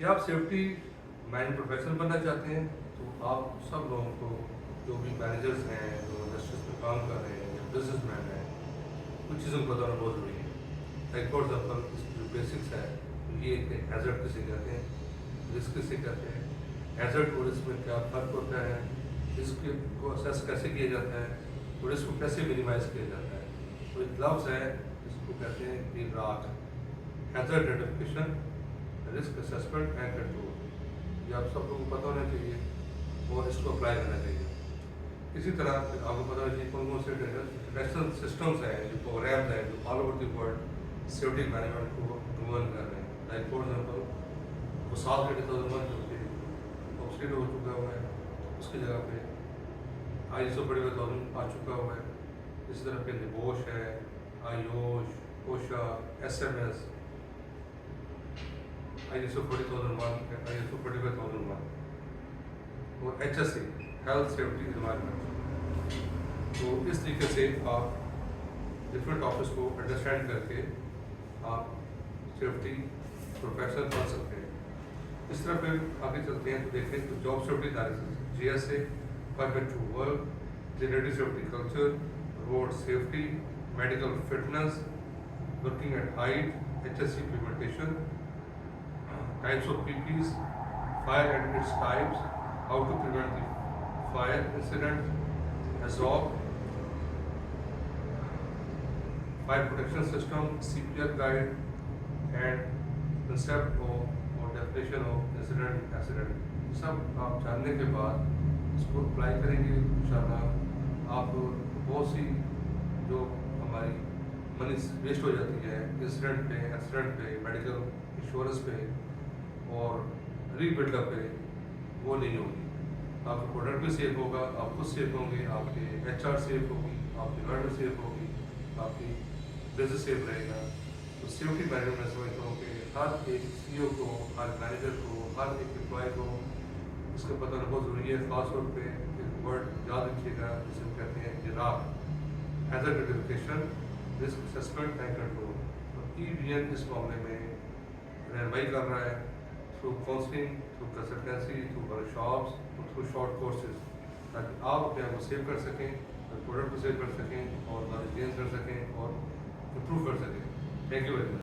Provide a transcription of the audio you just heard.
کہ آپ safety manage professional بننا چاہتے ہیں تو آپ سب لوگوں کو جو بھی مینیجرس ہیں جو انڈسٹریز میں کام کر رہے ہیں یا بزنس مین ہیں کچھ چیزوں کو بتانا بہت ضروری ہے. لائک فار ایگزامپل اس کی جو بیسکس ہے یہ کہ ہیزرڈ کسے کہتے ہیں, رسک کسے کہتے ہیں, ہیزرڈ اور رسک میں کیا فرق ہوتا ہے, رسک کو اسیس کیسے کیا جاتا ہے اور رسک کو کیسے منیمائز کیا جاتا ہے. تو ایک لفظ ہے جس کو کہتے ہیں کہ rock, hazard identification, risk assessment and control. یہ آپ سب لوگوں کو پتہ ہونا چاہیے اور اس کو اپلائی کرنا چاہیے. اسی طرح آپ کو پتہ ہونا چاہیے کون کون سے انٹرنیشنل سسٹمس ہیں جو پروگرامز ہیں جو all over the world safety management کو گورن کر رہے ہیں. لائک فار ایگزامپل وہ سال کے 2001 جو کہ آبسلیٹ ہو چکا ہوا ہے اس کی جگہ پہ ISO 45000 آ چکا ہوا ہے. اسی طرح پہ نبوش ہے, آیوش, کوشا, SMS, ISO 40001 ہے, ISO 45001 اور HSE ہیلتھ سیفٹی انوائرمنٹ. تو اس طریقے سے آپ ڈفرینٹ آفس کو انڈرسٹینڈ کر کے آپ سیفٹی پروفیشنل بن سکتے ہیں. اس طرح پھر آگے چلتے ہیں تو دیکھیں تو job safety analysis, GSA 5.2 work, generative safety culture, road safety, medical fitness, working at height, HSE implementation, types of PPs, fire and its types, how to prevent the fire incident, ASOP, fire protection system, CPR guide, and concept of or definition of incident accident. سب آپ جاننے کے بعد اس کو apply کریں گے انشاءاللہ آپ بہت سی جو ہماری منی ویسٹ ہو جاتی ہے انسیڈنٹ پہ, ایکسیڈنٹ پہ, میڈیکل انشورنس پہ اور ری بلڈ اپ پہ, وہ نہیں ہوگی. آپ کا پروڈکٹ بھی سیف ہوگا, آپ خود سیف ہوں گے, آپ کے HR سیف ہوگی, آپ کی گورنمنٹ سیف ہوگی, آپ کی بزنس سیف رہے گا. تو سیفٹی مینجمنٹ میں سمجھتا ہوں کہ ہر ایک CEO کو, ہر مینیجر کو, ہر ایک امپلائی کو اس کا پتہ ہونا بہت ضروری ہے. خاص طور پہ ایک ورڈ یاد رکھیے گا جسے ہم کہتے ہیں graph, hazard identification, risk assessment and control. اور EDN اس معاملے میں رہنمائی کر رہا ہے through counselling, through consultancy, through work shops, through short courses, تاکہ آپ اپنے آپ کو سیو کر سکیں, پروڈکٹ کو سیو کر سکیں اور نالج گین کر سکیں اور امپروو کر سکیں. Thank you very much.